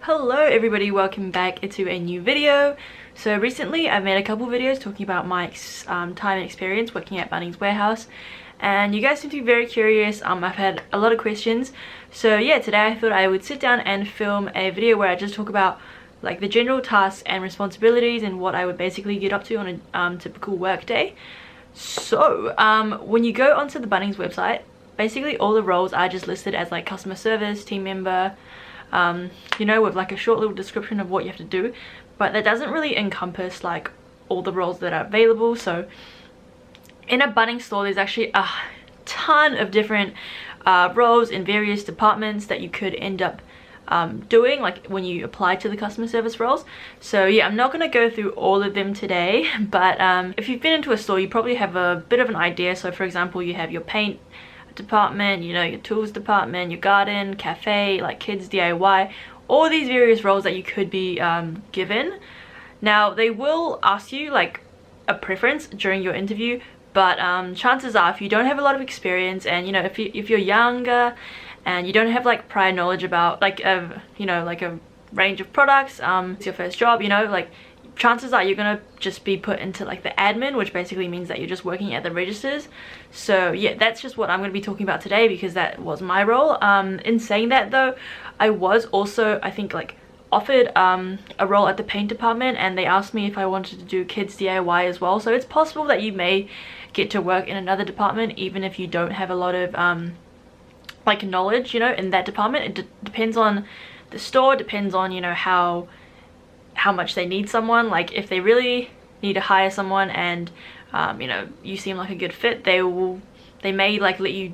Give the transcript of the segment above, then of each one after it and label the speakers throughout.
Speaker 1: Hello everybody, welcome back to a new video. So recently I've made a couple videos talking about my time and experience working at Bunnings warehouse, and you guys seem to be very curious. I've had a lot of questions, so yeah, today I thought I would sit down and film a video where I just talk about like the general tasks and responsibilities and what I would basically get up to on a typical work day. So when you go onto the Bunnings website, basically all the roles are just listed as like customer service, team member, you know, with like a short little description of what you have to do, but that doesn't really encompass like all the roles that are available. So in a Bunnings store there's actually a ton of different roles in various departments that you could end up doing like when you apply to the customer service roles. So yeah, I'm not going to go through all of them today, but if you've been into a store you probably have a bit of an idea. So for example, you have your paint department, you know, your tools department, your garden, cafe, like kids DIY, all these various roles that you could be given. Now they will ask you like a preference during your interview, but chances are if you don't have a lot of experience and, you know, if you're younger and you don't have like prior knowledge about like you know, like a range of products, it's your first job, you know, like chances are you're gonna just be put into like the admin, which basically means that you're just working at the registers. So yeah, that's just what I'm going to be talking about today because that was my role. In saying that though, I was also, I think, like offered a role at the paint department, and they asked me if I wanted to do kids DIY as well. So it's possible that you may get to work in another department even if you don't have a lot of like knowledge, you know, in that department. It depends on the store, depends on, you know, how much they need someone. Like if they really need to hire someone and you know, you seem like a good fit, they may like let you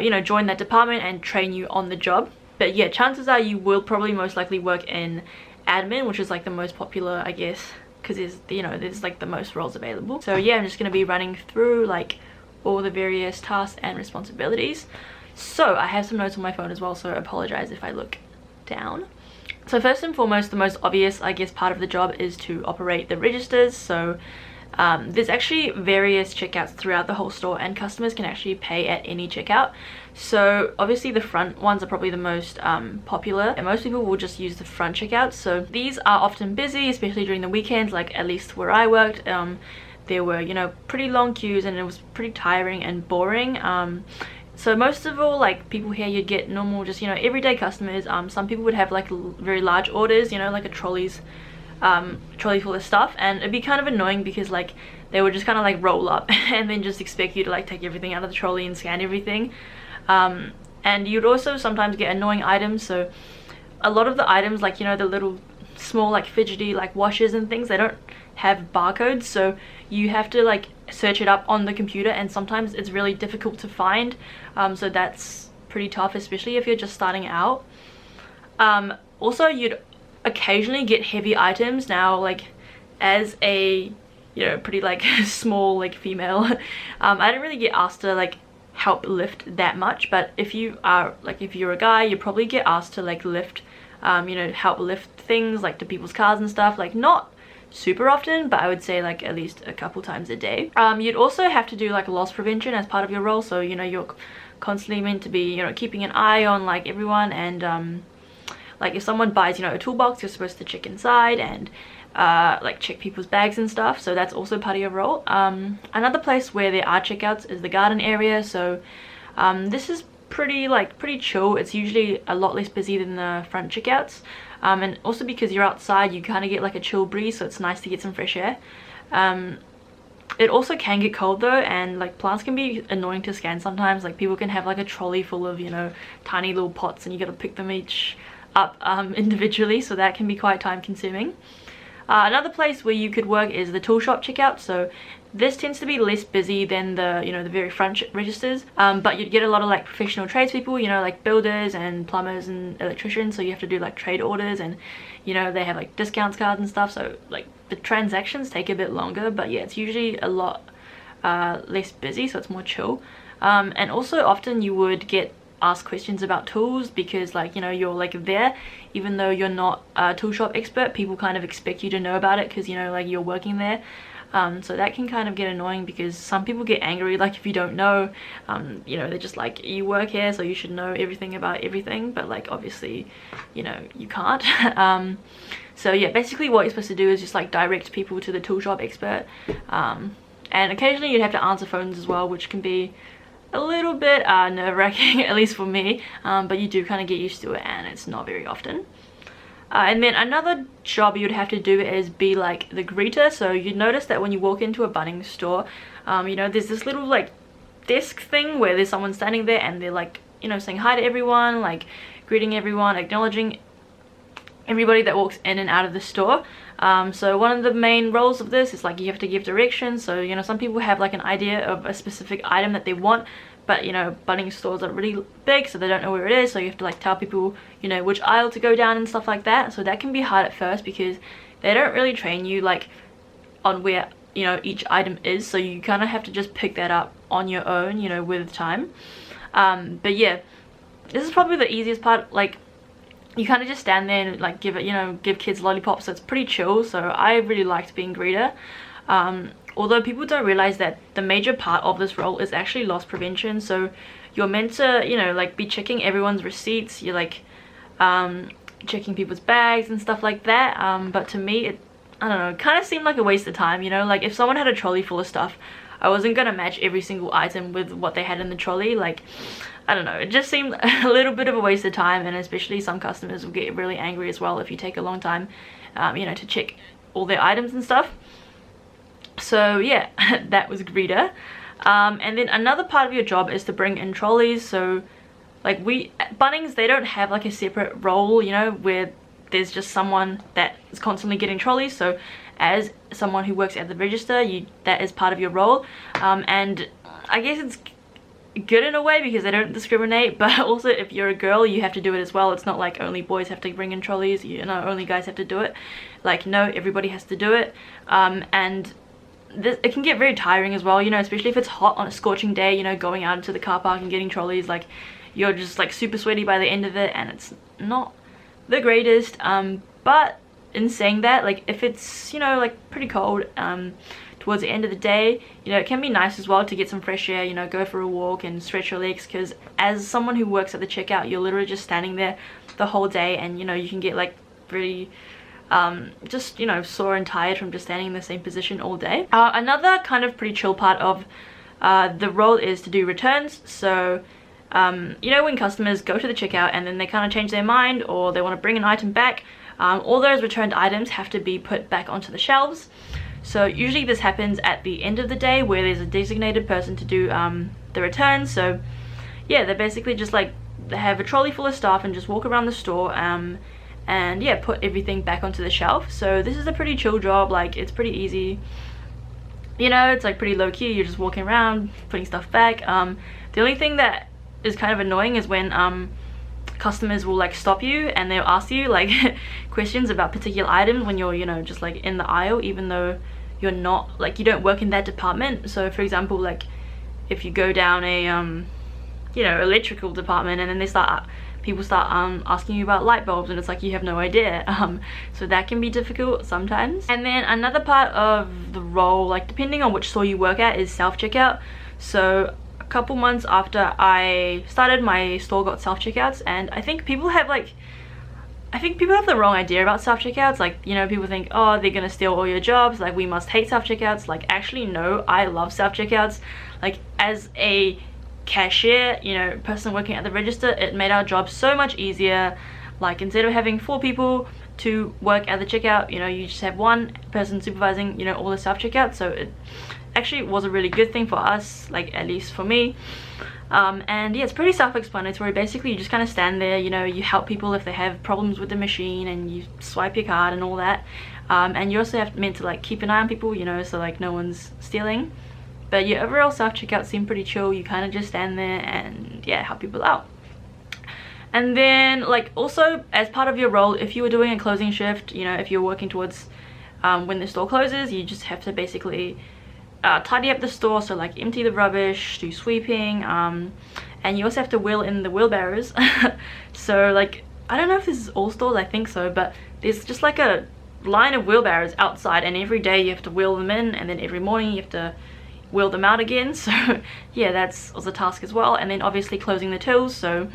Speaker 1: you know, join that department and train you on the job. But yeah, chances are you will probably most likely work in admin, which is like the most popular, I guess, because there's like the most roles available. So yeah, I'm just going to be running through like all the various tasks and responsibilities. So I have some notes on my phone as well, so I apologize if I look down. So first and foremost, the most obvious, I guess, part of the job is to operate the registers. So there's actually various checkouts throughout the whole store, and customers can actually pay at any checkout. So obviously the front ones are probably the most popular, and most people will just use the front checkouts. So these are often busy, especially during the weekends. Like at least where I worked, there were, you know, pretty long queues and it was pretty tiring and boring. So most of all, like people here, you'd get normal, just, you know, everyday customers. Some people would have like very large orders, you know, like a trolley full of stuff, and it'd be kind of annoying because like they would just kind of like roll up and then just expect you to like take everything out of the trolley and scan everything. And you'd also sometimes get annoying items. So a lot of the items, like, you know, the little small like fidgety like washers and things, they don't have barcodes, so you have to like search it up on the computer, and sometimes it's really difficult to find. So that's pretty tough, especially if you're just starting out. Also, you'd occasionally get heavy items. Now, like as a, you know, pretty like small like female, I don't really get asked to like help lift that much, but if you're a guy, you probably get asked to like lift, you know, help lift things like to people's cars and stuff. Like not super often, but I would say like at least a couple times a day. You'd also have to do like loss prevention as part of your role. So, you know, you're constantly meant to be, you know, keeping an eye on like everyone, and like if someone buys, you know, a toolbox, you're supposed to check inside and like check people's bags and stuff. So that's also part of your role. Another place where there are checkouts is the garden area. So this is pretty chill. It's usually a lot less busy than the front checkouts, and also because you're outside, you kind of get like a chill breeze, so it's nice to get some fresh air. It also can get cold though, and like plants can be annoying to scan sometimes. Like people can have like a trolley full of, you know, tiny little pots, and you got to pick them each up individually, so that can be quite time consuming. Another place where you could work is the tool shop checkout. So this tends to be less busy than the, you know, the very front registers, but you'd get a lot of like professional tradespeople, you know, like builders and plumbers and electricians. So you have to do like trade orders, and, you know, they have like discounts cards and stuff, so like the transactions take a bit longer, but yeah, it's usually a lot less busy, so it's more chill. And also often you would get ask questions about tools because, like, you know, you're like there, even though you're not a tool shop expert, people kind of expect you to know about it because, you know, like you're working there. So that can kind of get annoying because some people get angry, like if you don't know, you know, they're just like, you work here so you should know everything about everything, but like obviously, you know, you can't. So yeah, basically what you're supposed to do is just like direct people to the tool shop expert, and occasionally you'd have to answer phones as well, which can be a little bit nerve-wracking, at least for me, but you do kind of get used to it, and it's not very often. And then another job you'd have to do is be like the greeter. So you'd notice that when you walk into a Bunnings store, you know, there's this little like desk thing where there's someone standing there and they're like, you know, saying hi to everyone, like greeting everyone, acknowledging everybody that walks in and out of the store. So one of the main roles of this is like you have to give directions. So, you know, some people have like an idea of a specific item that they want, but you know, Bunnings stores are really big, so they don't know where it is, so you have to like tell people, you know, which aisle to go down and stuff like that. So that can be hard at first because they don't really train you like on where, you know, each item is, so you kind of have to just pick that up on your own, you know, with time. But yeah, this is probably the easiest part. Like, you kind of just stand there and like give it, you know, give kids lollipops, so it's pretty chill. So I really liked being greeter. Although people don't realize that the major part of this role is actually loss prevention. So you're meant to, you know, like be checking everyone's receipts, you're like checking people's bags and stuff like that. But to me, it, I don't know, it kind of seemed like a waste of time, you know. Like if someone had a trolley full of stuff, I wasn't gonna match every single item with what they had in the trolley. Like, I don't know, it just seemed a little bit of a waste of time, and especially some customers will get really angry as well if you take a long time, you know, to check all their items and stuff. So yeah, that was greeter. And then another part of your job is to bring in trolleys. So like we at Bunnings, they don't have like a separate role, you know, where there's just someone that is constantly getting trolleys. So as someone who works at the register, that is part of your role. And I guess it's good in a way because they don't discriminate, but also if you're a girl, you have to do it as well. It's not like only boys have to bring in trolleys, you know, only guys have to do it. Like, no, everybody has to do it. And it can get very tiring as well, you know, especially if it's hot on a scorching day, you know, going out into the car park and getting trolleys. Like, you're just like super sweaty by the end of it, and it's not the greatest. But in saying that, like if it's, you know, like pretty cold towards the end of the day, you know, it can be nice as well to get some fresh air, you know, go for a walk and stretch your legs, because as someone who works at the checkout, you're literally just standing there the whole day, and you know, you can get like really just, you know, sore and tired from just standing in the same position all day. Another kind of pretty chill part of the role is to do returns. So you know, when customers go to the checkout and then they kind of change their mind, or they want to bring an item back, all those returned items have to be put back onto the shelves. So usually this happens at the end of the day, where there's a designated person to do the returns. So yeah, they're basically just like, they have a trolley full of stuff and just walk around the store and yeah, put everything back onto the shelf. So this is a pretty chill job, like it's pretty easy, you know, it's like pretty low-key. You're just walking around putting stuff back. The only thing that is kind of annoying is when customers will like stop you and they'll ask you like questions about particular items when you're, you know, just like in the aisle, even though you're not, like, you don't work in that department. So for example, like if you go down a you know, electrical department, and then people start asking you about light bulbs, and it's like you have no idea. So that can be difficult sometimes. And then another part of the role, like depending on which store you work at, is self-checkout. So a couple months after I started, my store got self-checkouts, and I think people have the wrong idea about self-checkouts. Like, you know, people think, oh, they're gonna steal all your jobs, like we must hate self-checkouts. Like, actually no, I love self-checkouts. Like, as a cashier, you know, person working at the register, it made our job so much easier. Like, instead of having 4 people to work at the checkout, you know, you just have one person supervising, you know, all the self-checkout. So it actually was a really good thing for us, like at least for me. And yeah, it's pretty self-explanatory. Basically, you just kind of stand there, you know, you help people if they have problems with the machine, and you swipe your card and all that. And you also meant to like keep an eye on people, you know, so like no one's stealing. But your overall self-checkout seemed pretty chill. You kind of just stand there and yeah, help people out. And then like also as part of your role, if you were doing a closing shift, you know, if you're working towards when the store closes, you just have to basically tidy up the store. So like empty the rubbish, do sweeping, and you also have to wheel in the wheelbarrows. So like, I don't know if this is all stores, I think so, but there's just like a line of wheelbarrows outside, and every day you have to wheel them in, and then every morning you have to wheel them out again. So yeah, that was a task as well. And then obviously closing the tills, so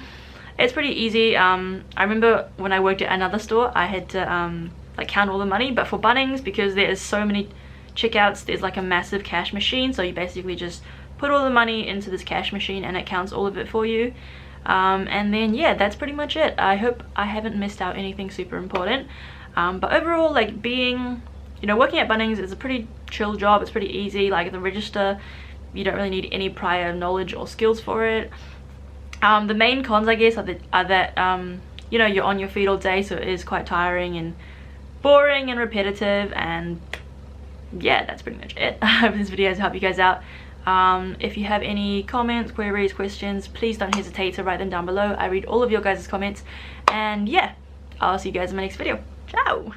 Speaker 1: it's pretty easy. I remember when I worked at another store, I had to like count all the money, but for Bunnings, because there is so many checkouts, there's like a massive cash machine, so you basically just put all the money into this cash machine and it counts all of it for you. And then yeah, that's pretty much it. I hope I haven't missed out anything super important. But overall, like, being, you know, working at Bunnings is a pretty chill job. It's pretty easy. Like, the register, you don't really need any prior knowledge or skills for it. The main cons, I guess, are that you know, you're on your feet all day, so it is quite tiring and boring and repetitive. And yeah, that's pretty much it. I hope this video has helped you guys out. If you have any comments, queries, questions, please don't hesitate to write them down below. I read all of your guys' comments. And yeah, I'll see you guys in my next video. Ciao!